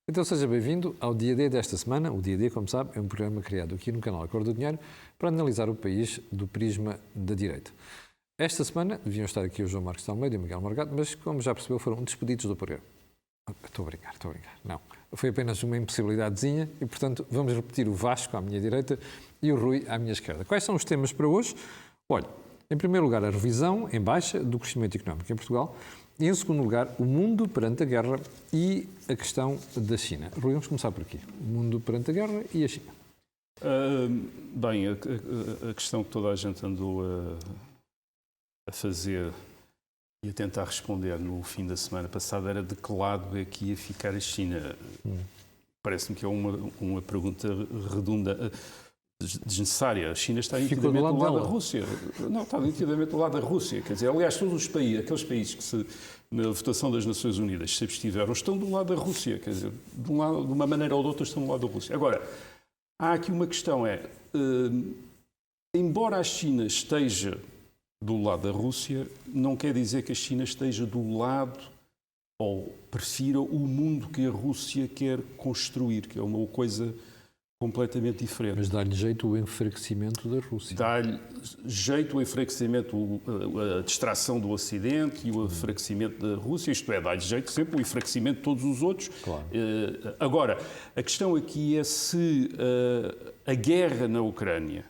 Então seja bem-vindo ao Dia D desta semana. O Dia D, como sabe, é um programa criado aqui no canal Acordo do Dinheiro para analisar o país do prisma da direita. Esta semana deviam estar aqui o João Marcos de Almeida e o Miguel Morgado, mas como já percebeu foram despedidos do programa. Estou a brincar. Não, foi apenas uma impossibilidadezinha e, portanto, vamos repetir o Vasco à minha direita e o Rui à minha esquerda. Quais são os temas para hoje? Olha, em primeiro lugar, a revisão em baixa do crescimento económico em Portugal. E, em segundo lugar, o mundo perante a guerra e a questão da China. Rui, vamos começar por aqui. O mundo perante a guerra e a China. Bem, a questão que toda a gente andou a fazer e a tentar responder no fim da semana passada era de que lado é que ia ficar a China. Parece-me que é uma pergunta redunda, desnecessária. A China está nitidamente do lado da Rússia. Não, está nitidamente do lado da Rússia. Quer dizer, aliás, todos os países, aqueles países que na votação das Nações Unidas se abstiveram, estão do lado da Rússia. Quer dizer, de uma maneira ou de outra estão do lado da Rússia. Agora, há aqui uma questão, embora a China esteja do lado da Rússia, não quer dizer que a China esteja do lado ou prefira o mundo que a Rússia quer construir, que é uma coisa completamente diferente. Mas dá-lhe jeito o enfraquecimento da Rússia. Dá-lhe jeito o enfraquecimento, a distração do Ocidente e o enfraquecimento da Rússia, isto é, dá-lhe jeito sempre o enfraquecimento de todos os outros. Claro. Agora, a questão aqui é se a guerra na Ucrânia,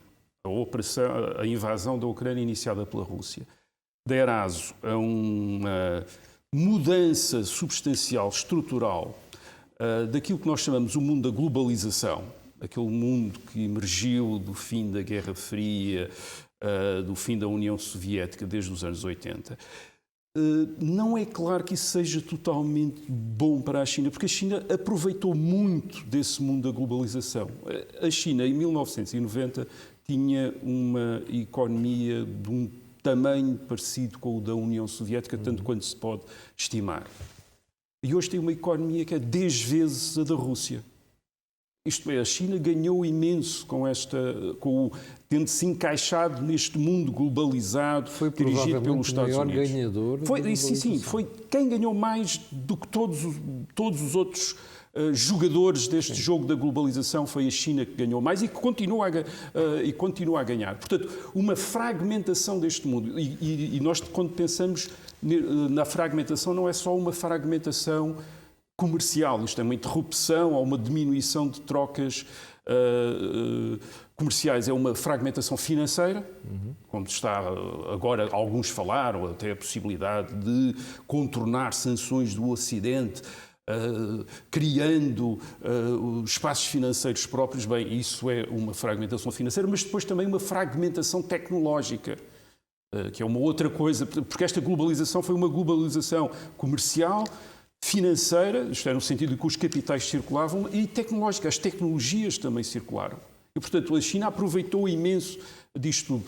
a invasão da Ucrânia iniciada pela Rússia, der aso a uma mudança substancial, estrutural, daquilo que nós chamamos o mundo da globalização, aquele mundo que emergiu do fim da Guerra Fria, do fim da União Soviética desde os anos 80, não é claro que isso seja totalmente bom para a China, porque a China aproveitou muito desse mundo da globalização. A China, em 1990, tinha uma economia de um tamanho parecido com o da União Soviética, tanto quanto se pode estimar. E hoje tem uma economia que é 10 vezes a da Rússia. Isto é, a China ganhou imenso tendo-se encaixado neste mundo globalizado, dirigido pelos Estados Unidos. Foi o maior ganhador. Sim, foi quem ganhou mais do que todos os outros jogadores deste jogo da globalização. Foi a China que ganhou mais e que continua a ganhar. Portanto, uma fragmentação deste mundo. E nós, quando pensamos na fragmentação, não é só uma fragmentação comercial, isto é uma interrupção ou uma diminuição de trocas comerciais, é uma fragmentação financeira, como está agora, alguns falaram, até a possibilidade de contornar sanções do Ocidente, criando espaços financeiros próprios. Bem, isso é uma fragmentação financeira, mas depois também uma fragmentação tecnológica, que é uma outra coisa, porque esta globalização foi uma globalização comercial, financeira, isto é, no sentido de que os capitais circulavam, e tecnológica, as tecnologias também circularam. E, portanto, a China aproveitou imenso disto tudo.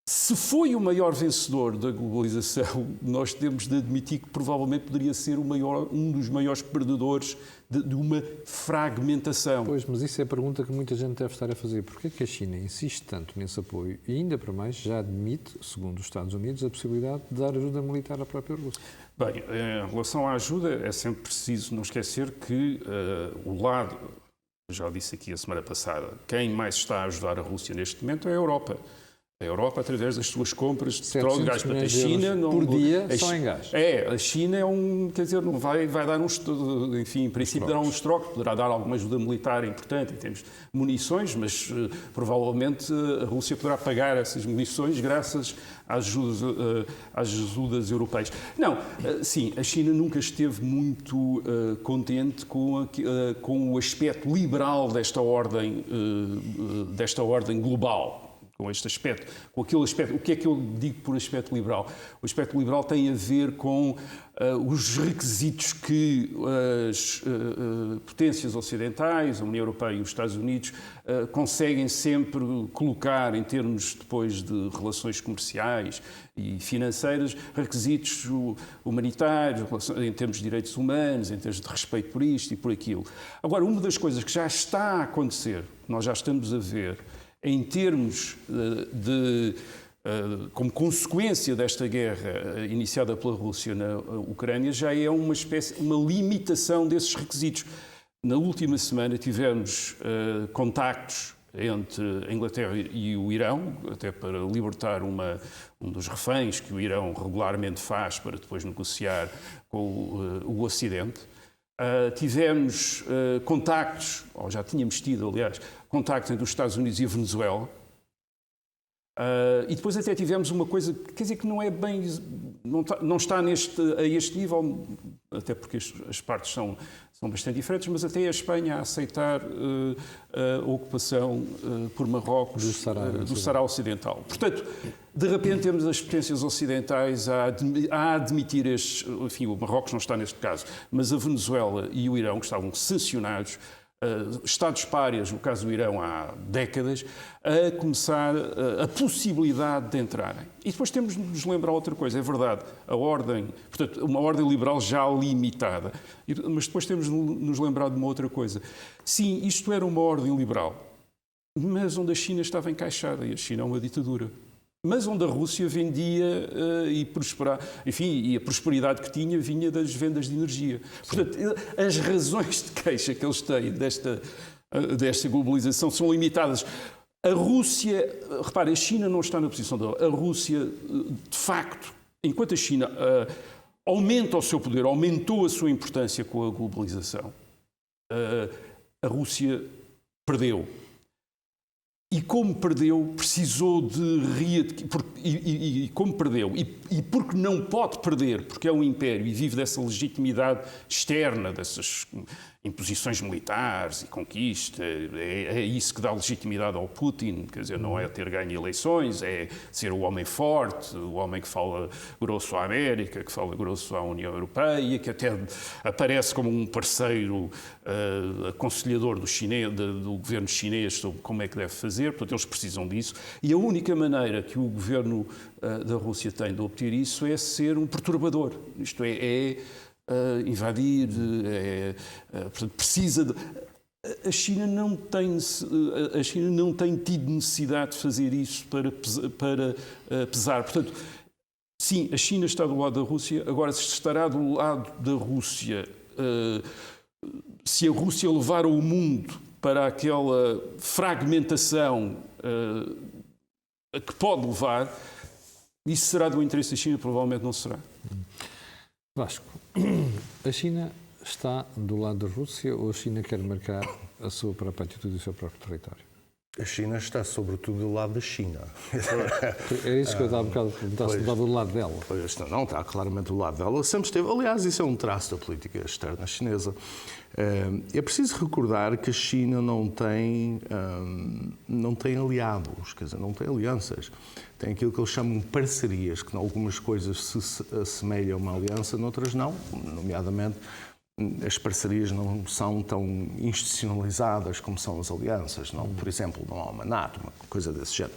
Se foi o maior vencedor da globalização, nós temos de admitir que provavelmente poderia ser um dos maiores perdedores de uma fragmentação. Pois, mas isso é a pergunta que muita gente deve estar a fazer. Porquê é que a China insiste tanto nesse apoio e, ainda para mais, já admite, segundo os Estados Unidos, a possibilidade de dar ajuda militar à própria Rússia? Bem, em relação à ajuda, é sempre preciso não esquecer que o lado, já disse aqui a semana passada, quem mais está a ajudar a Rússia neste momento é a Europa. A Europa, através das suas compras de petróleo e gás. A China por dia só em gás. A China quer dizer, não vai dar enfim, em princípio dará uns trocos, poderá dar alguma ajuda militar importante em termos de munições, mas provavelmente a Rússia poderá pagar essas munições graças às ajudas europeias. Não, sim, a China nunca esteve muito contente com o aspecto liberal desta ordem global. Com este aspecto, com aquele aspecto. O que é que eu digo por aspecto liberal? O aspecto liberal tem a ver com os requisitos que as potências ocidentais, a União Europeia e os Estados Unidos, conseguem sempre colocar em termos depois de relações comerciais e financeiras, requisitos humanitários, em termos de direitos humanos, em termos de respeito por isto e por aquilo. Agora, uma das coisas que já está a acontecer, nós já estamos a ver, em termos de como consequência desta guerra iniciada pela Rússia na Ucrânia, já é uma limitação desses requisitos. Na última semana tivemos contactos entre a Inglaterra e o Irão, até para libertar um dos reféns que o Irão regularmente faz para depois negociar com o Ocidente. Tivemos contactos, ou já tínhamos tido, aliás, contactos entre os Estados Unidos e a Venezuela. E depois até tivemos uma coisa, quer dizer, que não é bem, não está a este nível, até porque as partes são bastante diferentes, mas até a Espanha a aceitar a ocupação por Marrocos do Saara Ocidental. Portanto, de repente temos as potências ocidentais a admitir estes, enfim, o Marrocos não está neste caso, mas a Venezuela e o Irão, que estavam sancionados, Estados párias, no caso do Irão, há décadas, a começar a possibilidade de entrarem. E depois temos de nos lembrar outra coisa, é verdade, a ordem, portanto, uma ordem liberal já limitada, mas depois temos de nos lembrar de uma outra coisa. Sim, isto era uma ordem liberal, mas onde a China estava encaixada, e a China é uma ditadura. Mas onde a Rússia vendia e prosperava, enfim, e a prosperidade que tinha vinha das vendas de energia. Portanto, as razões de queixa que eles têm desta globalização são limitadas. A Rússia, repare, a China não está na posição dela. A Rússia, de facto, enquanto a China aumenta o seu poder, aumentou a sua importância com a globalização, a Rússia perdeu. E como perdeu, precisou de readquirir, e como perdeu, e porque não pode perder, porque é um império e vive dessa legitimidade externa, dessas imposições militares e conquista, é isso que dá legitimidade ao Putin, quer dizer, não é ter ganho eleições, é ser o homem forte, o homem que fala grosso à América, que fala grosso à União Europeia, que até aparece como um parceiro aconselhador do governo chinês sobre como é que deve fazer, portanto eles precisam disso, e a única maneira que o governo da Rússia tem de obter isso é ser um perturbador, isto é invadir, portanto, precisa de... A China não tem tido necessidade de fazer isso para pesar. Portanto, sim, a China está do lado da Rússia, agora se estará do lado da Rússia, se a Rússia levar o mundo para aquela fragmentação a que pode levar, isso será do interesse da China? Provavelmente não será. Vasco, a China está do lado da Rússia ou a China quer marcar a sua própria atitude e o seu próprio território? A China está, sobretudo, do lado da China. Era isso que eu estava a bocado a perguntar, se estava do lado dela. Pois, não, está claramente do lado dela. Sempre esteve. Aliás, isso é um traço da política externa chinesa. É preciso recordar que a China não tem aliados, quer dizer, não tem alianças. Tem aquilo que eles chamam de parcerias, que em algumas coisas se assemelham a uma aliança, noutras não, nomeadamente as parcerias não são tão institucionalizadas como são as alianças. Não? Por exemplo, não há uma NATO, uma coisa desse género.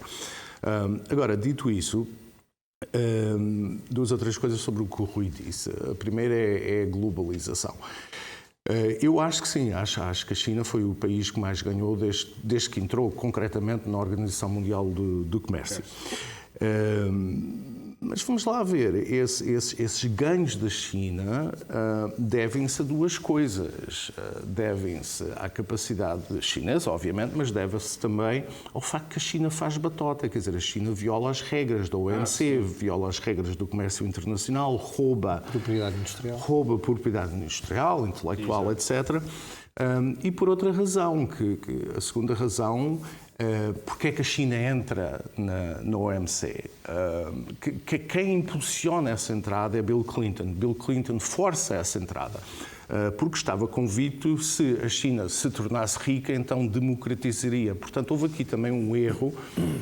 Agora, dito isso, duas ou três coisas sobre o que o Rui disse. A primeira é a globalização. Eu acho que sim, acho que a China foi o país que mais ganhou desde que entrou concretamente na Organização Mundial do Comércio. Mas vamos lá ver, esses ganhos da China devem-se a duas coisas. Devem-se à capacidade chinesa, obviamente, mas deve-se também ao facto que a China faz batota. Quer dizer, a China viola as regras da OMC, viola as regras do comércio internacional, rouba propriedade industrial, intelectual, etc. E por outra razão, que a segunda razão... Porque é que a China entra na OMC? Quem impulsiona essa entrada é Bill Clinton. Bill Clinton força essa entrada. Porque estava convicto, se a China se tornasse rica, então democratizaria. Portanto, houve aqui também um erro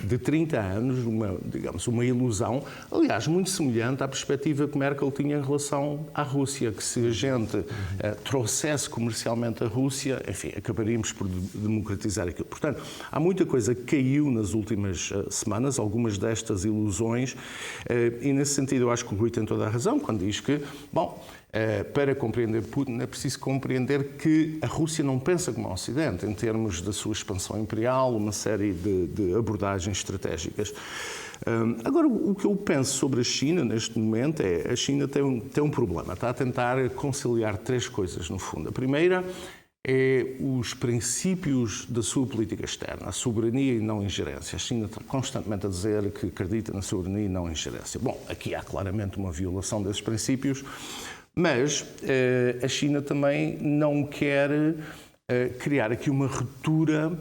de 30 anos, uma ilusão, aliás, muito semelhante à perspectiva que Merkel tinha em relação à Rússia, que se a gente trouxesse comercialmente a Rússia, enfim, acabaríamos por democratizar aquilo. Portanto, há muita coisa que caiu nas últimas semanas, algumas destas ilusões, e nesse sentido eu acho que o Rui tem toda a razão quando diz que, para compreender Putin é preciso compreender que a Rússia não pensa como o Ocidente, em termos da sua expansão imperial, uma série de abordagens estratégicas. Agora, o que eu penso sobre a China neste momento é a China tem um problema. Está a tentar conciliar três coisas, no fundo. A primeira é os princípios da sua política externa, a soberania e não ingerência. A China está constantemente a dizer que acredita na soberania e não ingerência. Bom, aqui há claramente uma violação desses princípios, mas a China também não quer criar aqui uma ruptura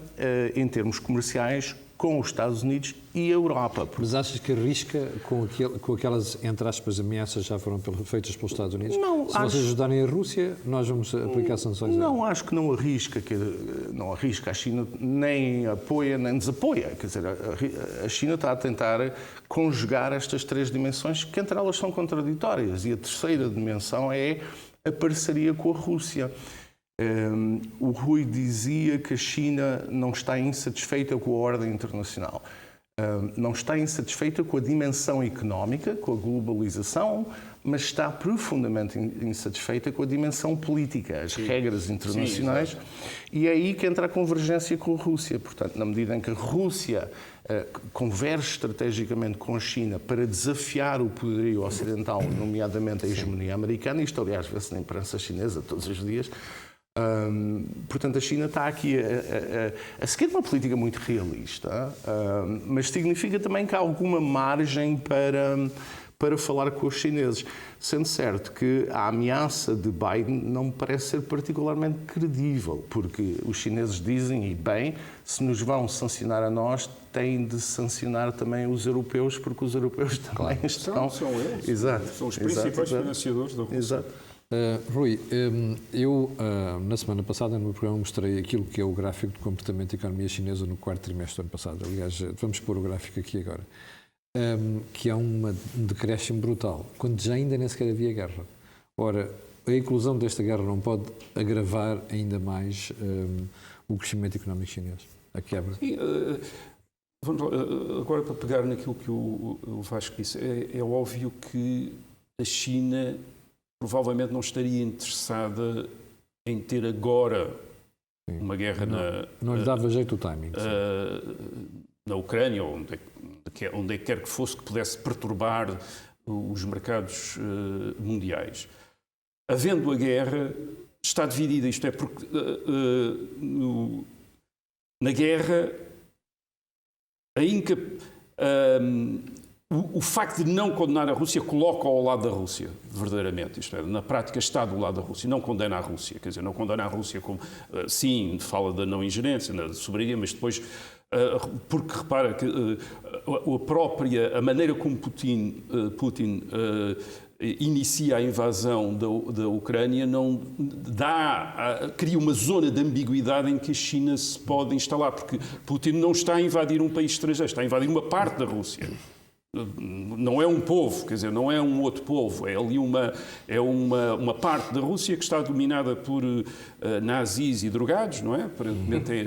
em termos comerciais com os Estados Unidos e a Europa. Mas achas que arrisca com aquelas, entre aspas, ameaças já foram feitas pelos Estados Unidos? Não, se vocês ajudarem a Rússia, nós vamos aplicar sanções? Não, acho que não arrisca. Não arrisca. A China nem apoia nem desapoia. Quer dizer, a China está a tentar conjugar estas três dimensões que entre elas são contraditórias. E a terceira dimensão é a parceria com a Rússia. O Rui dizia que a China não está insatisfeita com a ordem internacional. Não está insatisfeita com a dimensão económica, com a globalização, mas está profundamente insatisfeita com a dimensão política, as regras internacionais. Sim, e é aí que entra a convergência com a Rússia. Portanto, na medida em que a Rússia converge estrategicamente com a China para desafiar o poderio ocidental, nomeadamente a hegemonia americana, isto aliás vê-se na imprensa chinesa todos os dias. Portanto, a China está aqui a seguir uma política muito realista, mas significa também que há alguma margem para falar com os chineses. Sendo certo que a ameaça de Biden não me parece ser particularmente credível, porque os chineses dizem, e bem, se nos vão sancionar a nós, têm de sancionar também os europeus, porque os europeus também estão... São eles. Exato. São os principais financiadores da Rússia. Exato. Rui, eu na semana passada no meu programa mostrei aquilo que é o gráfico de comportamento da economia chinesa no quarto trimestre do ano passado. Aliás, vamos pôr o gráfico aqui agora. Que é um decréscimo brutal, quando já ainda nem sequer havia guerra. Ora, a inclusão desta guerra não pode agravar ainda mais o crescimento económico chinês, a quebra? Sim, vamos lá, agora para pegar naquilo que o Vasco disse, é óbvio que a China provavelmente não estaria interessada em ter agora uma guerra não lhe dava jeito o timing. Na Ucrânia, ou onde quer que fosse que pudesse perturbar os mercados mundiais. Havendo a guerra, está dividida, isto é, porque na guerra o facto de não condenar a Rússia coloca-o ao lado da Rússia, verdadeiramente. Isto é, na prática está do lado da Rússia, não condena a Rússia. Quer dizer, não condena a Rússia como, sim, fala da não ingerência, da soberania, mas depois, porque repara que a maneira como Putin inicia a invasão da Ucrânia não cria uma zona de ambiguidade em que a China se pode instalar, porque Putin não está a invadir um país estrangeiro, está a invadir uma parte da Rússia. Não é um povo, quer dizer, não é um outro povo, é ali uma parte da Rússia que está dominada por nazis e drogados, não é? Aparentemente é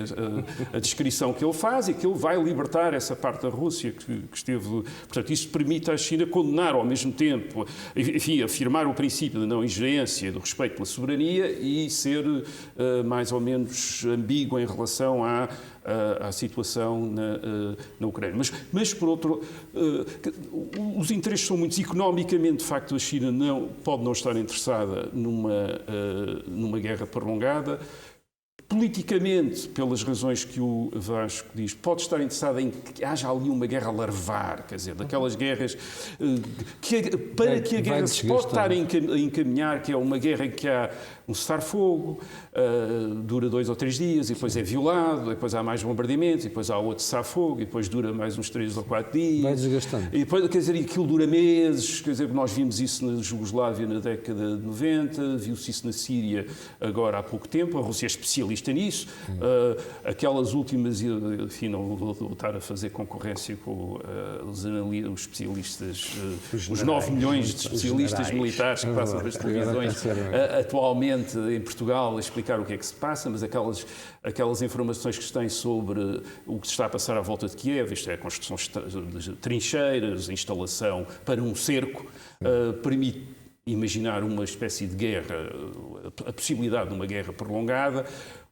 a descrição que ele faz e que ele vai libertar essa parte da Rússia que esteve... Portanto, isso permite à China condenar ao mesmo tempo, enfim, afirmar o princípio da não ingerência, do respeito pela soberania e ser mais ou menos ambíguo em relação à situação na Ucrânia. Mas por outro, os interesses são muitos. Economicamente, de facto, a China pode não estar interessada numa guerra prolongada. Politicamente, pelas razões que o Vasco diz, pode estar interessada em que haja ali uma guerra a larvar, quer dizer, daquelas guerras para que a guerra se pode estar a encaminhar, que é uma guerra em que há um cessar-fogo, dura 2 ou 3 dias, e depois é violado, depois há mais bombardeamentos, e depois há outro cessar-fogo, e depois dura mais uns 3 ou 4 dias. Vai desgastando. E depois, quer dizer, aquilo dura meses, quer dizer, nós vimos isso na Jugoslávia na década de 90, viu-se isso na Síria agora há pouco tempo, a Rússia é especialista nisso, aquelas últimas, enfim, não vou estar a fazer concorrência com os especialistas, os 9 milhões de especialistas militares que passam pelas televisões atualmente em Portugal a explicar o que é que se passa, mas aquelas informações que se têm sobre o que se está a passar à volta de Kiev, isto é, a construção de trincheiras, a instalação para um cerco, permite imaginar uma espécie de guerra, a possibilidade de uma guerra prolongada.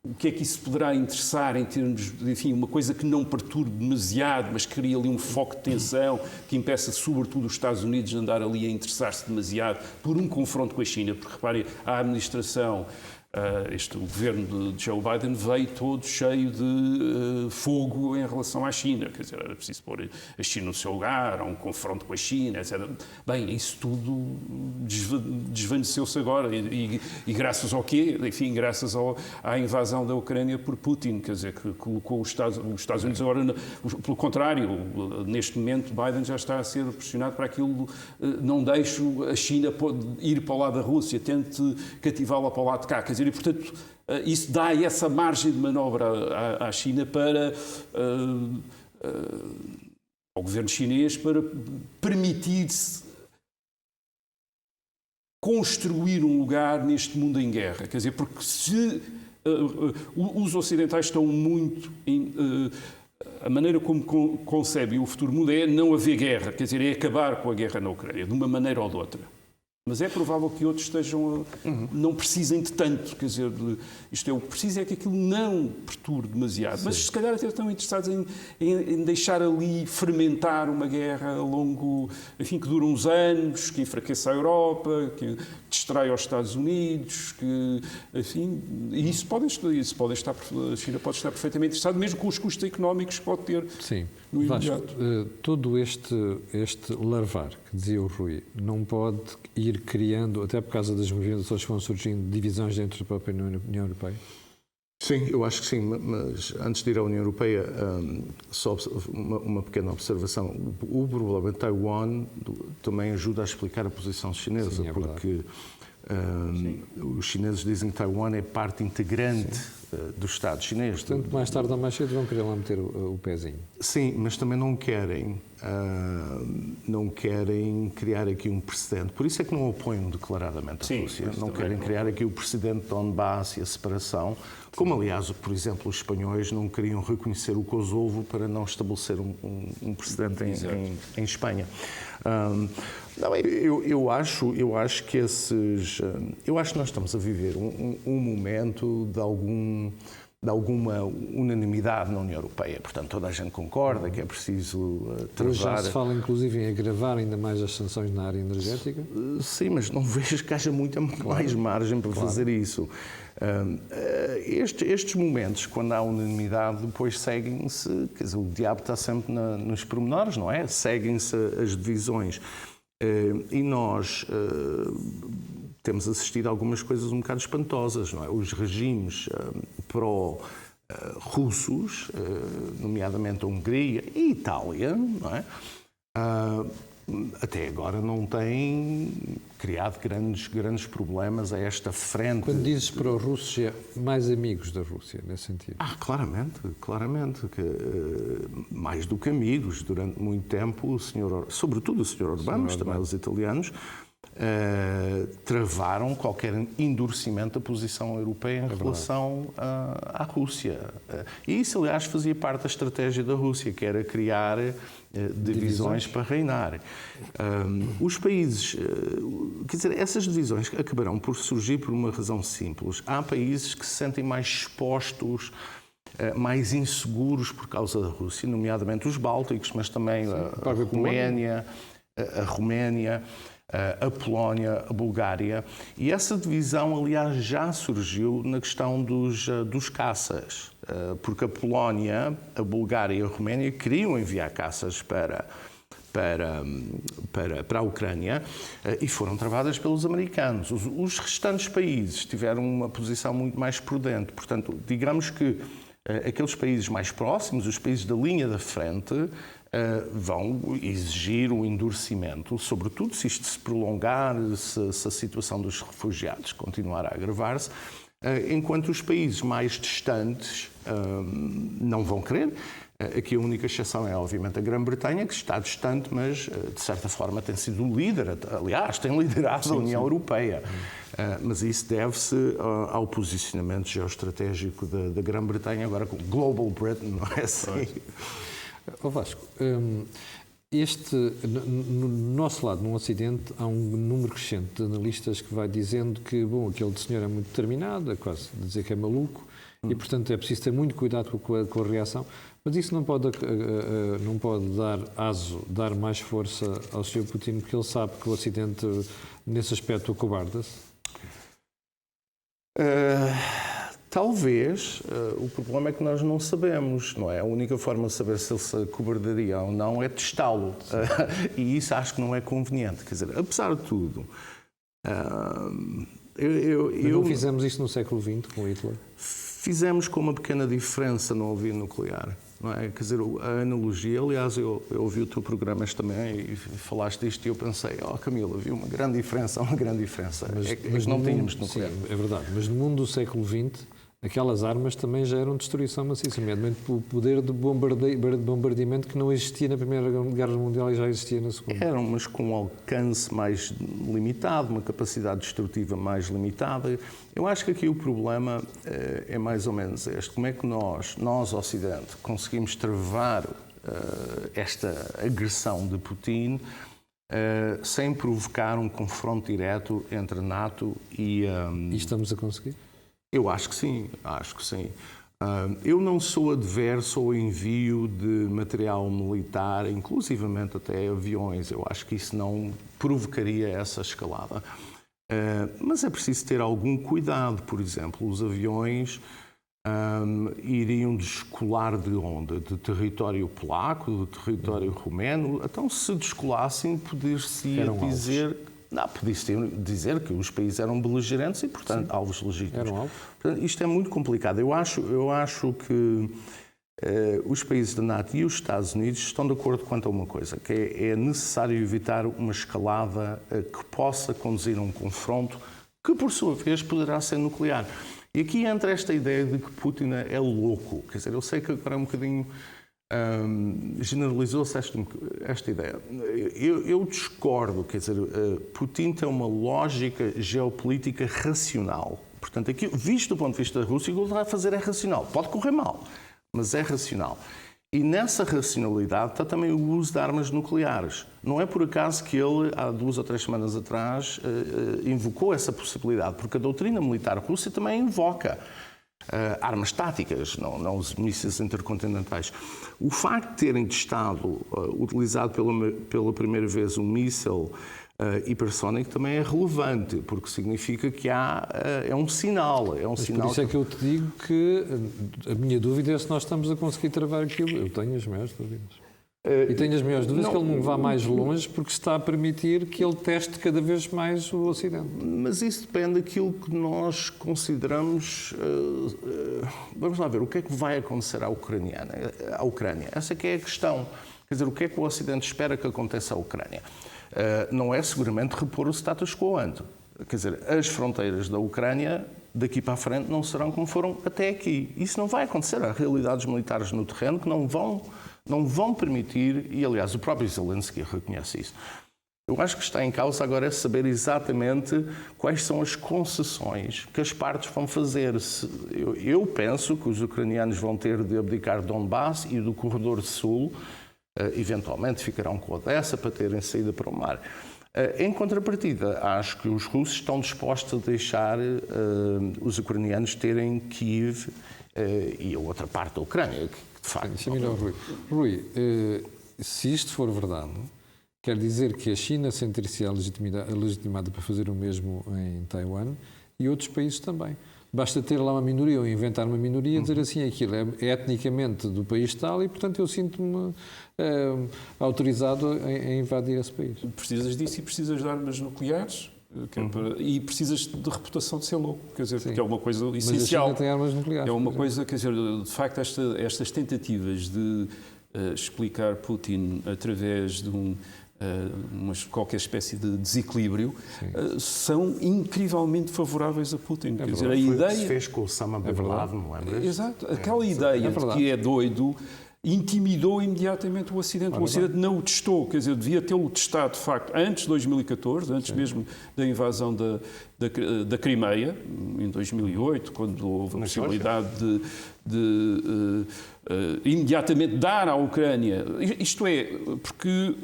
O que é que isso poderá interessar em termos de, enfim, uma coisa que não perturbe demasiado, mas que cria ali um foco de tensão, que impeça sobretudo os Estados Unidos de andar ali a interessar-se demasiado por um confronto com a China, porque reparem, a administração, o governo de Joe Biden veio todo cheio de fogo em relação à China, quer dizer, era preciso pôr a China no seu lugar, há um confronto com a China, etc. Bem, isso tudo desvaneceu-se agora e graças ao quê? Enfim, graças à invasão da Ucrânia por Putin, quer dizer, que colocou os Estados Unidos agora, pelo contrário, neste momento Biden já está a ser pressionado para aquilo, não deixe a China ir para o lado da Rússia, tente cativá-la para o lado de cá, quer dizer, e, portanto, isso dá essa margem de manobra à China para ao governo chinês para permitir-se construir um lugar neste mundo em guerra. Quer dizer, porque se os ocidentais estão muito a maneira como concebem o futuro mundo é não haver guerra, quer dizer, é acabar com a guerra na Ucrânia, de uma maneira ou de outra. Mas é provável que outros não precisem de tanto, quer dizer, isto é, o que precisa é que aquilo não perturbe demasiado. Sim. Mas se calhar até estão interessados em deixar ali fermentar uma guerra a longo, enfim, que dura uns anos, que enfraqueça a Europa, que distrai os Estados Unidos, que, enfim, e isso pode estar, a China pode estar perfeitamente interessada, mesmo com os custos económicos que pode ter. Sim. Vasco, todo este larvar, que dizia o Rui, não pode ir criando, até por causa das movimentações que vão surgindo, divisões dentro da própria União Europeia? Sim, eu acho que sim, mas antes de ir à União Europeia, só uma pequena observação. O problema de Taiwan também ajuda a explicar a posição chinesa, sim, porque os chineses dizem que Taiwan é parte integrante do Estado chinês. Portanto, mais tarde ou mais cedo vão querer lá meter o pezinho. Sim, mas também não querem criar aqui um precedente. Por isso é que não apoiam declaradamente a Rússia. Não querem criar aqui o precedente de Donbass e a separação, como aliás, por exemplo, os espanhóis não queriam reconhecer o Kosovo para não estabelecer um precedente em Espanha. Não, eu acho que nós estamos a viver um momento de alguma unanimidade na União Europeia. Portanto, toda a gente concorda que é preciso travar... Hoje já se fala, inclusive, em agravar ainda mais as sanções na área energética? Sim, mas não vejo que haja muita mais margem para fazer isso. Estes momentos, quando há unanimidade, depois seguem-se... Quer dizer, o diabo está sempre nos pormenores, não é? Seguem-se as divisões. E nós... temos assistido a algumas coisas um bocado espantosas, não é? Os regimes pró-russos, nomeadamente a Hungria e a Itália, não é? Até agora não têm criado grandes problemas a esta frente. Quando dizes pró-russos, é mais amigos da Rússia, nesse sentido? Claramente. Que, mais do que amigos. Durante muito tempo, sobretudo o Sr. Orbán, mas também os italianos, travaram qualquer endurecimento da posição europeia em relação à Rússia. E isso, aliás, fazia parte da estratégia da Rússia, que era criar divisões para reinar. Os países, quer dizer, essas divisões acabarão por surgir por uma razão simples. Há países que se sentem mais expostos, mais inseguros por causa da Rússia, nomeadamente os Bálticos, mas também a Roménia, a Polónia, a Bulgária. E essa divisão, aliás, já surgiu na questão dos caças, porque a Polónia, a Bulgária e a Roménia queriam enviar caças para a Ucrânia e foram travadas pelos americanos. Os restantes países tiveram uma posição muito mais prudente. Portanto, digamos que aqueles países mais próximos, os países da linha da frente, vão exigir o endurecimento, sobretudo se isto se prolongar, se a situação dos refugiados continuar a agravar-se, enquanto os países mais distantes não vão querer. Aqui a única exceção é, obviamente, a Grã-Bretanha, que está distante, mas, de certa forma, tem sido o líder, aliás, tem liderado a União Europeia. Mas isso deve-se ao posicionamento geoestratégico da Grã-Bretanha, agora com Global Britain, não é assim? Vasco, No nosso lado, no Ocidente, há um número crescente de analistas que vai dizendo que, bom, aquele senhor é muito determinado, é quase dizer que é maluco, e, portanto, é preciso ter muito cuidado com a reação, mas isso não pode dar mais força ao Sr. Putin, porque ele sabe que o Ocidente, nesse aspecto, acobarda-se? Talvez. O problema é que nós não sabemos, não é? A única forma de saber se ele se acobardaria ou não é testá-lo. E isso acho que não é conveniente. Quer dizer, apesar de tudo... Não fizemos isso no século XX com Hitler? Fizemos com uma pequena diferença no alvio nuclear. Não é? Quer dizer, a analogia, aliás, eu ouvi o teu programa também e falaste disto e eu pensei, Camilo, havia uma grande diferença. Mas não tínhamos nuclear. Sim, é verdade, mas no mundo do século XX, aquelas armas também já eram destruição maciça, nomeadamente o poder de bombardeamento que não existia na Primeira Guerra Mundial e já existia na Segunda. Eram, mas com um alcance mais limitado, uma capacidade destrutiva mais limitada. Eu acho que aqui o problema é mais ou menos este. Como é que nós Ocidente, conseguimos travar esta agressão de Putin sem provocar um confronto direto entre a NATO e... E estamos a conseguir? Eu acho que sim. Eu não sou adverso ao envio de material militar, inclusivamente até aviões. Eu acho que isso não provocaria essa escalada. Mas é preciso ter algum cuidado. Por exemplo, os aviões iriam descolar de onde? De território polaco, de território romeno? Então, se descolassem, poder-se dizer... Não, podia-se dizer que os países eram beligerantes e, portanto, alvos legítimos. Eram alvos. Portanto, isto é muito complicado. Eu acho que os países da NATO e os Estados Unidos estão de acordo quanto a uma coisa, que é necessário evitar uma escalada que possa conduzir a um confronto que, por sua vez, poderá ser nuclear. E aqui entra esta ideia de que Putin é louco. Quer dizer, eu sei que agora é um bocadinho... generalizou-se esta ideia. Eu discordo, quer dizer, Putin tem uma lógica geopolítica racional. Portanto, aqui, visto do ponto de vista da Rússia, o que ele vai fazer é racional. Pode correr mal, mas é racional. E nessa racionalidade está também o uso de armas nucleares. Não é por acaso que ele, há 2 ou 3 semanas atrás, invocou essa possibilidade, porque a doutrina militar russa também invoca armas táticas, não os mísseis intercontinentais. O facto de terem testado, utilizado pela primeira vez um míssil hipersónico também é relevante, porque significa que é um sinal. Por isso é que eu te digo que a minha dúvida é se nós estamos a conseguir travar aquilo. Eu tenho as maiores dúvidas. E tenho as maiores dúvidas que ele não vá mais longe porque está a permitir que ele teste cada vez mais o Ocidente. Mas isso depende daquilo que nós consideramos... Vamos lá ver, o que é que vai acontecer à Ucrânia? Essa é que é a questão. Quer dizer, o que é que o Ocidente espera que aconteça à Ucrânia? Não é seguramente repor o status quo ante. Quer dizer, as fronteiras da Ucrânia daqui para a frente não serão como foram até aqui. Isso não vai acontecer. Há realidades militares no terreno que não vão permitir, e aliás o próprio Zelensky reconhece isso. Eu acho que está em causa agora é saber exatamente quais são as concessões que as partes vão fazer. Eu penso que os ucranianos vão ter de abdicar de Donbass e do Corredor Sul, eventualmente ficarão com Odessa para terem saída para o mar. Em contrapartida, acho que os russos estão dispostos a deixar os ucranianos terem Kiev e a outra parte da Ucrânia, que de facto... Rui, se isto for verdade, quer dizer que a China sentir-se legitimada para fazer o mesmo em Taiwan e outros países também. Basta ter lá uma minoria ou inventar uma minoria e dizer assim, aquilo é etnicamente do país tal e, portanto, eu sinto-me autorizado a invadir esse país. Precisas disso e precisas de armas nucleares e precisas de reputação de ser louco, quer dizer, porque é uma coisa essencial. Mas a China tem armas nucleares. É uma coisa, quer dizer, de facto, estas tentativas de explicar Putin através de qualquer espécie de desequilíbrio são incrivelmente favoráveis a Putin. Quer dizer, a ideia que se fez com o Osama Bin Laden, não é? Exato. Aquela ideia de que é doido intimidou imediatamente o Ocidente. O Ocidente não o testou, quer dizer, devia tê-lo testado, de facto, antes de 2014, antes mesmo da invasão da Crimeia, em 2008, quando houve a possibilidade de imediatamente dar à Ucrânia. Isto é, porque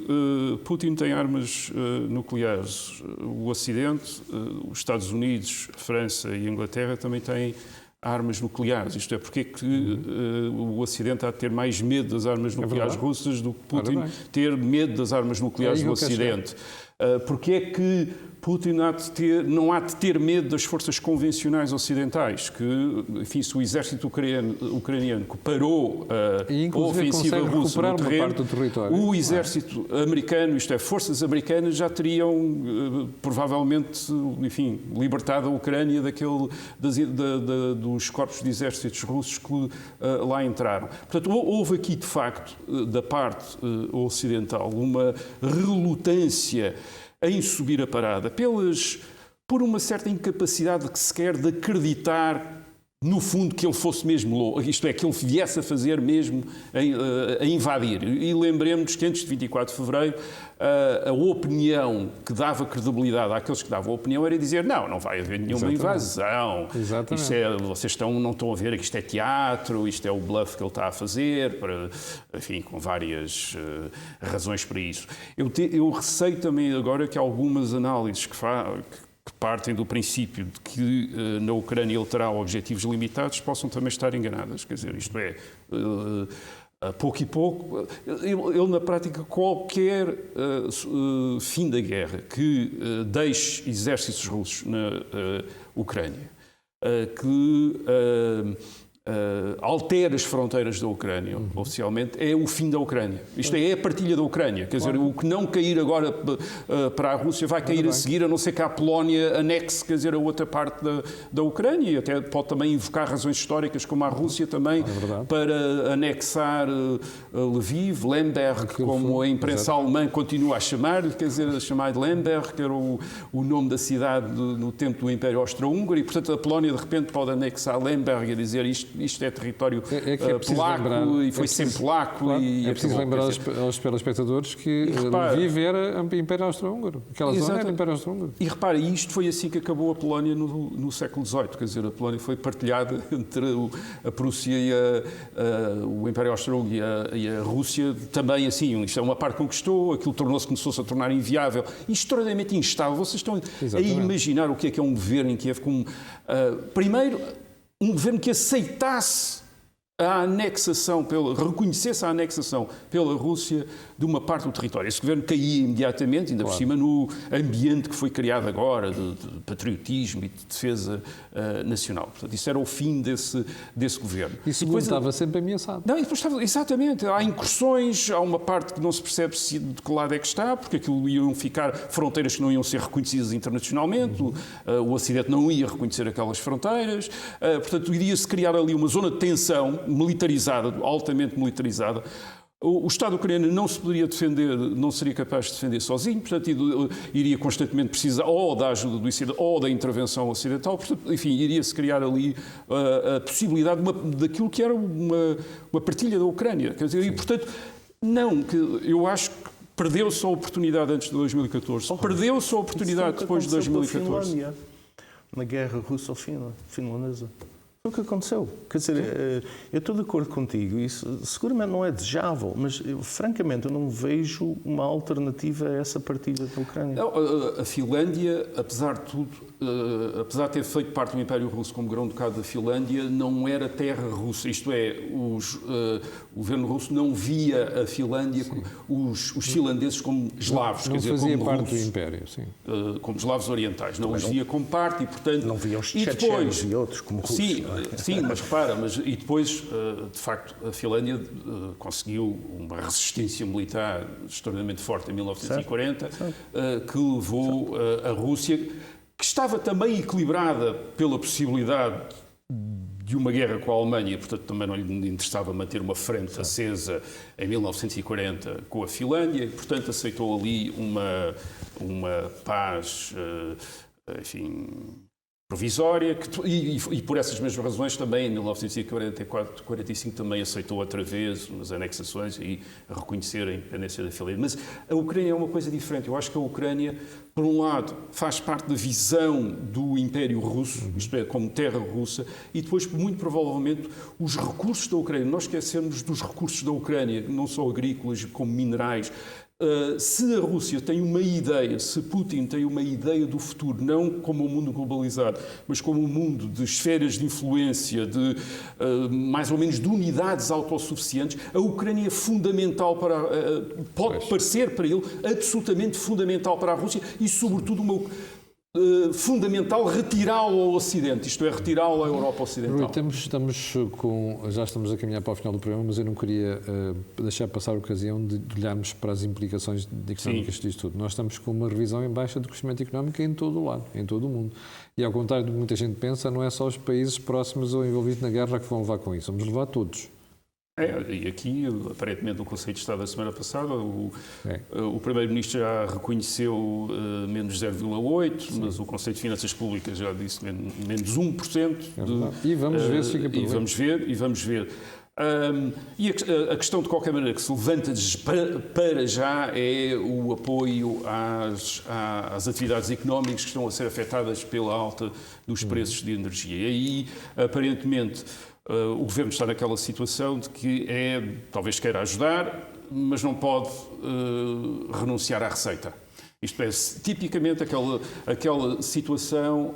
Putin tem armas nucleares. O Ocidente, os Estados Unidos, a França e a Inglaterra também têm armas nucleares. Isto é, porque é que o Ocidente há de ter mais medo das armas nucleares russas do que Putin ter medo das armas nucleares do Ocidente? Porque é que Putin não há de ter medo das forças convencionais ocidentais, que, enfim, se o exército ucraniano parou a ofensiva russa no terreno, o exército americano, isto é, forças americanas, já teriam provavelmente, enfim, libertado a Ucrânia dos corpos de exércitos russos que lá entraram. Portanto, houve aqui, de facto, da parte ocidental, uma relutância em subir a parada, por uma certa incapacidade que se quer de acreditar, no fundo, que ele fosse mesmo louco, isto é, que ele viesse a fazer mesmo, a invadir. E lembremos que antes de 24 de fevereiro, a opinião que dava credibilidade àqueles que davam a opinião era dizer não vai haver nenhuma invasão. Isto é, vocês não estão a ver que isto é teatro, isto é o bluff que ele está a fazer, enfim, com várias razões para isso. Eu receio também agora que algumas análises que partem do princípio de que na Ucrânia ele terá objetivos limitados, possam também estar enganadas. Quer dizer, isto é, a pouco e pouco, ele na prática, qualquer fim da guerra que deixe exércitos russos na Ucrânia, que altere as fronteiras da Ucrânia, oficialmente, é o fim da Ucrânia. Isto é a partilha da Ucrânia. Quer dizer, o que não cair agora para a Rússia vai cair a seguir, a não ser que a Polónia anexe, quer dizer, a outra parte da Ucrânia, e até pode também invocar razões históricas, como a Rússia também, para anexar Lviv, Lemberg, como a imprensa alemã continua a chamar, quer dizer, a chamar de Lemberg, que era o nome da cidade no tempo do Império Austro-Húngaro, e, portanto, a Polónia, de repente, pode anexar Lemberg e dizer isto é território polaco e foi sempre polaco. Claro, é preciso lembrar aos telespectadores que Lviv era o Império Austro-Húngaro. Aquela zona era o Império Austro-Húngaro. E repara, isto foi assim que acabou a Polónia no século XVIII. Quer dizer, a Polónia foi partilhada entre a Prússia e o Império Austro-Húngaro e a Rússia. Também assim, isto é uma parte conquistou, aquilo começou-se a tornar inviável e extraordinariamente instável. Vocês estão a imaginar o que é um governo em Kiev com... primeiro, um governo que aceitasse a anexação, reconhecesse a anexação pela Rússia de uma parte do território. Esse governo caía imediatamente, ainda por cima no ambiente que foi criado agora de patriotismo e de defesa nacional. Portanto, isso era o fim desse governo. E segundo, estava sempre ameaçado. Não, e depois estava, exatamente. Há incursões, há uma parte que não se percebe de que lado é que está, porque aquilo iam ficar fronteiras que não iam ser reconhecidas internacionalmente, o Ocidente não ia reconhecer aquelas fronteiras, portanto, iria-se criar ali uma zona de tensão militarizada, altamente militarizada. O Estado ucraniano não se poderia defender, não seria capaz de defender sozinho, portanto, iria constantemente precisar ou da ajuda do Ocidente ou da intervenção ocidental, portanto, enfim, iria-se criar ali a possibilidade daquilo que era uma partilha da Ucrânia. Quer dizer, e, portanto, eu acho que perdeu-se a oportunidade antes de 2014, perdeu-se a oportunidade depois de 2014. Na guerra russo-finlandesa. Foi o que aconteceu. Quer dizer, eu estou de acordo contigo, isso seguramente não é desejável, mas francamente eu não vejo uma alternativa a essa partilha da Ucrânia. A Finlândia, apesar de tudo, apesar de ter feito parte do Império Russo como grão-ducado da Finlândia, não era terra russa. Isto é, o governo russo não via a Finlândia, os finlandeses como eslavos. Não quer dizer, fazia como parte russos, do Império, sim. Como eslavos orientais. Não os via como parte e, portanto... Não via os tchetchenos e outros como russos. Sim, mas repara, e depois, de facto, a Finlândia conseguiu uma resistência militar extremamente forte em 1940, que levou a Rússia, que estava também equilibrada pela possibilidade de uma guerra com a Alemanha, portanto também não lhe interessava manter uma frente acesa em 1940 com a Finlândia, e portanto aceitou ali uma paz, enfim... provisória, e por essas mesmas razões também, em 1944, 45 também aceitou outra vez umas anexações e a reconhecer a independência da Finlândia. Mas a Ucrânia é uma coisa diferente. Eu acho que a Ucrânia, por um lado, faz parte da visão do Império Russo, isto é, como terra russa, e depois, muito provavelmente, os recursos da Ucrânia. Nós esquecemos dos recursos da Ucrânia, não só agrícolas, como minerais. Se a Rússia tem uma ideia, se Putin tem uma ideia do futuro, não como um mundo globalizado, mas como um mundo de esferas de influência, de mais ou menos de unidades autossuficientes, a Ucrânia é fundamental para, pode parecer para ele absolutamente fundamental para a Rússia e, sobretudo, fundamental retirá-lo ao Ocidente, isto é, retirá-lo à Europa Ocidental. Rui, já estamos a caminhar para o final do programa, mas eu não queria deixar passar a ocasião de olharmos para as implicações económicas disto tudo. Nós estamos com uma revisão em baixa do crescimento económico em todo o lado, em todo o mundo. E ao contrário do que muita gente pensa, não é só os países próximos ou envolvidos na guerra que vão levar com isso, vamos levar todos. E aqui, aparentemente, no Conselho de Estado da semana passada, o Primeiro-Ministro já reconheceu menos 0,8%, mas o Conselho de Finanças Públicas já disse menos 1%. E vamos ver se fica por bem. E vamos ver. E a questão, de qualquer maneira, que se levanta para já é o apoio às atividades económicas que estão a ser afetadas pela alta dos preços de energia. E aí, aparentemente, o Governo está naquela situação de que talvez queira ajudar, mas não pode renunciar à receita. Isto é, tipicamente aquela situação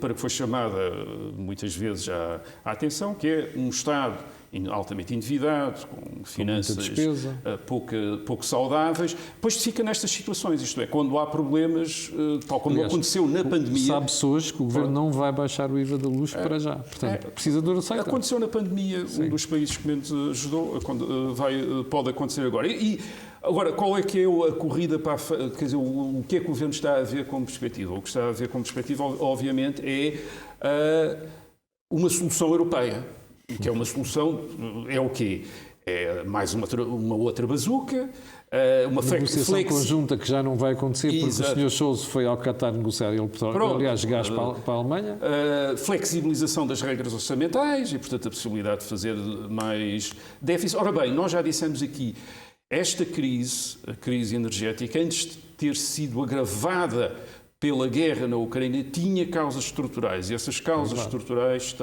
para que foi chamada muitas vezes à atenção, que é um Estado altamente endividado, com finanças pouco saudáveis, depois fica nestas situações, isto é, quando há problemas, tal como aconteceu na pandemia... Sabe-se hoje que o Governo não vai baixar o IVA da luz para já, portanto, precisa de receita. Aconteceu na pandemia, um dos países que menos ajudou, pode acontecer agora. Agora, qual é que é a corrida para quer dizer, o que é que o Governo está a ver como perspectiva? O que está a ver como perspectiva, obviamente, é uma solução europeia. Que é uma solução, é o quê? É mais uma outra bazuca, uma negociação conjunta que já não vai acontecer porque o Sr. Scholz foi ao Qatar negociar aliás, gás para a Alemanha. Flexibilização das regras orçamentais e, portanto, a possibilidade de fazer mais déficit. Ora bem, nós já dissemos aqui, esta crise, a crise energética, antes de ter sido agravada pela guerra na Ucrânia, tinha causas estruturais. E essas causas estruturais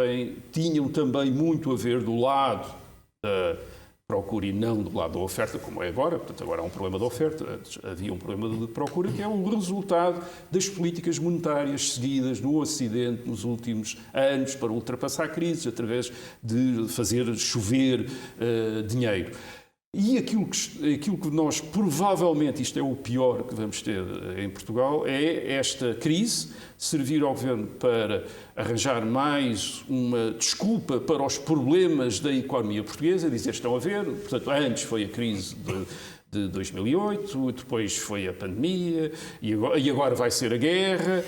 tinham também muito a ver do lado da procura e não do lado da oferta, como é agora. Portanto, agora há um problema de oferta. Antes havia um problema de procura, que é o resultado das políticas monetárias seguidas no Ocidente nos últimos anos para ultrapassar crises, através de fazer chover dinheiro. E aquilo que nós, provavelmente, isto é o pior que vamos ter em Portugal, é esta crise servir ao Governo para arranjar mais uma desculpa para os problemas da economia portuguesa, dizer, estão a ver, portanto, antes foi a crise de 2008, depois foi a pandemia e agora vai ser a guerra,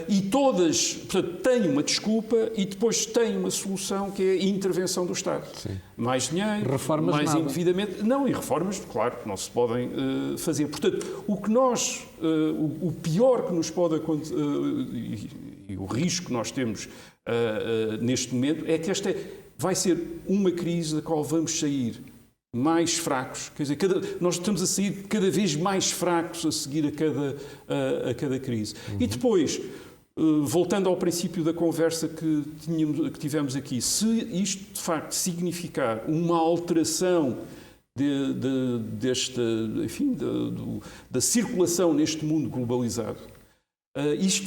e todas, portanto, têm uma desculpa e depois têm uma solução que é a intervenção do Estado. Sim. Mais dinheiro, reformas mais endividamento. Não, e reformas, claro, que não se podem fazer. Portanto, o pior que nos pode acontecer e o risco que nós temos neste momento é que esta vai ser uma crise da qual vamos sair mais fracos, quer dizer, nós estamos a sair cada vez mais fracos a seguir a cada crise. E depois, voltando ao princípio da conversa que tivemos aqui, se isto de facto significar uma alteração da circulação neste mundo globalizado, isto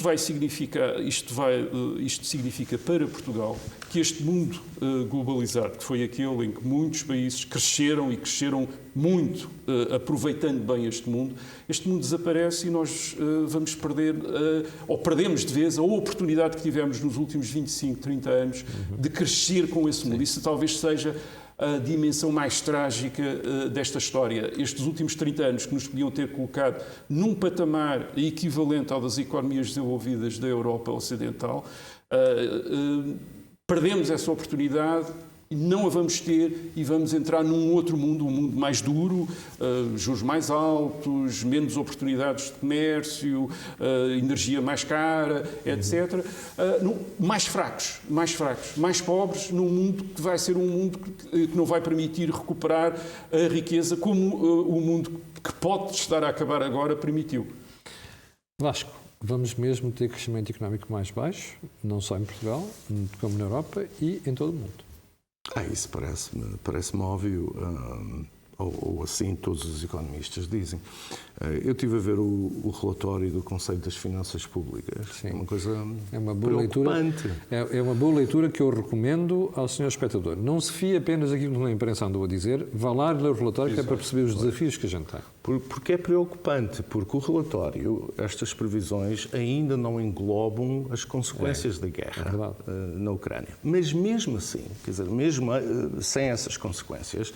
significa para Portugal que este mundo globalizado, que foi aquele em que muitos países cresceram muito, aproveitando bem este mundo desaparece e nós vamos perder, ou perdemos de vez, a oportunidade que tivemos nos últimos 25, 30 anos de crescer com esse mundo. Isso talvez seja a dimensão mais trágica desta história. Estes últimos 30 anos que nos podiam ter colocado num patamar equivalente ao das economias desenvolvidas da Europa Ocidental, perdemos essa oportunidade não a vamos ter e vamos entrar num outro mundo, um mundo mais duro, juros mais altos, menos oportunidades de comércio, energia mais cara, etc. Mais fracos, mais pobres, num mundo que vai ser um mundo que não vai permitir recuperar a riqueza como o mundo que pode estar a acabar agora permitiu. Vasco, vamos mesmo ter crescimento económico mais baixo, não só em Portugal, como na Europa e em todo o mundo. Isso parece-me óbvio, ou assim todos os economistas dizem. Eu estive a ver o relatório do Conselho das Finanças Públicas. Sim. É uma coisa uma boa preocupante. Leitura. É uma boa leitura que eu recomendo ao senhor espectador. Não se fie apenas aquilo que a imprensa andou a dizer, vá lá ler o relatório, que é para perceber os desafios que a gente tem. Porque é preocupante, porque o relatório, estas previsões, ainda não englobam as consequências da guerra na Ucrânia. Mas mesmo assim, quer dizer, mesmo sem essas consequências,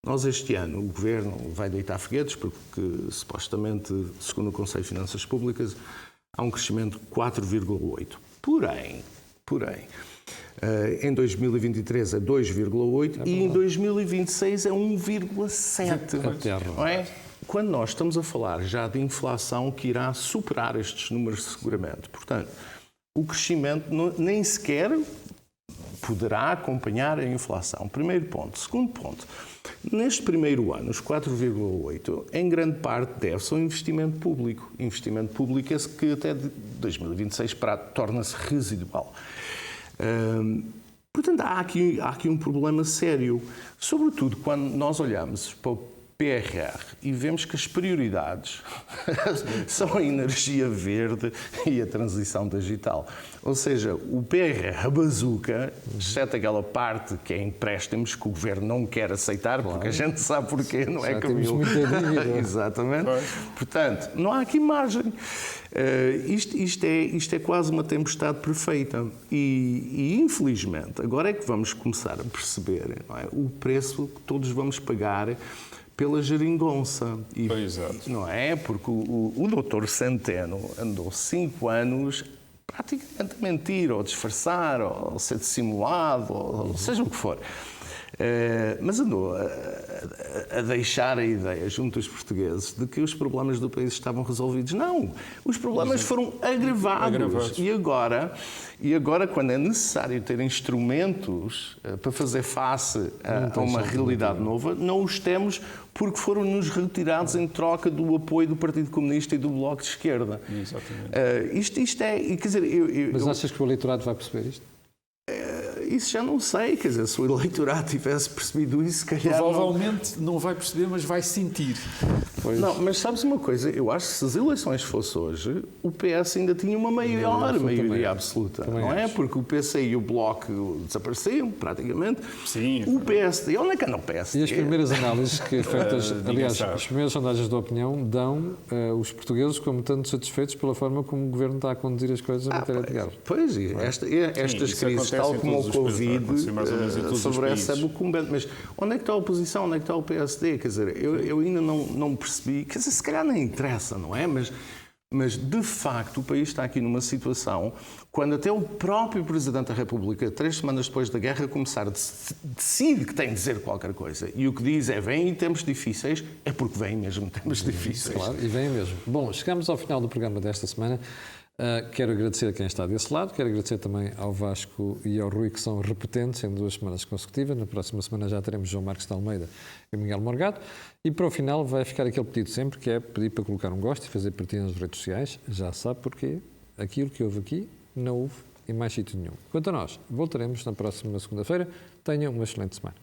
nós este ano, o Governo vai deitar foguetes, porque supostamente, segundo o Conselho de Finanças Públicas, há um crescimento de 4,8%. Porém, em 2023 é 2,8% e em 2026 é 1,7%. Não é? Quando nós estamos a falar já de inflação que irá superar estes números seguramente. Portanto, o crescimento nem sequer poderá acompanhar a inflação. Primeiro ponto. Segundo ponto. Neste primeiro ano, os 4,8%, em grande parte deve-se ao investimento público. Investimento público esse que até 2026 torna-se residual. Portanto, há aqui um problema sério. Sobretudo quando nós olhamos para o PRR e vemos que as prioridades são a energia verde e a transição digital. Ou seja, o PRR, a bazuca, exceto aquela parte que é empréstimos que o Governo não quer aceitar, porque a gente sabe porquê, não é, Camilo? Exatamente. Portanto, não há aqui margem. Isto é quase uma tempestade perfeita. E infelizmente, agora é que vamos começar a perceber, não é, o preço que todos vamos pagar pela geringonça. Não é? Porque o doutor Centeno andou 5 anos praticamente a mentir, ou disfarçar, ou ser dissimulado, ou seja o que for. Mas andou a deixar a ideia junto aos portugueses de que os problemas do país estavam resolvidos. Não! Os problemas foram agravados. E agora, quando é necessário ter instrumentos para fazer face a uma realidade nova, não os temos porque foram-nos retirados em troca do apoio do Partido Comunista e do Bloco de Esquerda. Exatamente. Isto é... Quer dizer, Mas achas que o eleitorado vai perceber isto? Isso já não sei, quer dizer, se o eleitorado tivesse percebido isso, se calhar provavelmente não vai perceber, mas vai sentir. Não, mas sabes uma coisa? Eu acho que se as eleições fossem hoje, o PS ainda tinha uma maior maioria absoluta, não é? Porque o PC e o Bloco desapareciam, praticamente. Sim. O PSD, onde é que anda o PSD? E as primeiras análises que feitas, aliás, as primeiras sondagens de opinião dão os portugueses como tanto satisfeitos pela forma como o Governo está a conduzir as coisas em matéria de guerra. Pois, e estas crises, tal como o Covid, sobressebe o cumbente. Mas onde é que está a oposição? Onde é que está o PSD? Quer dizer, eu ainda não percebi. Quer dizer, se calhar nem interessa, não é? Mas, de facto, o país está aqui numa situação quando até o próprio Presidente da República, 3 semanas depois da guerra começar, decide que tem de dizer qualquer coisa. E o que diz é, vem em tempos difíceis, é porque vem mesmo em tempos difíceis. Claro, e vem mesmo. Bom, chegamos ao final do programa desta semana. Quero agradecer a quem está desse lado, quero agradecer também ao Vasco e ao Rui, que são repetentes em 2 semanas consecutivas. Na próxima semana já teremos João Marcos de Almeida e Miguel Morgado. E para o final vai ficar aquele pedido sempre, que é pedir para colocar um gosto e fazer partilha nas redes sociais. Já sabe porquê. Aquilo que houve aqui, não houve em mais sítio nenhum. Quanto a nós, voltaremos na próxima segunda-feira. Tenham uma excelente semana.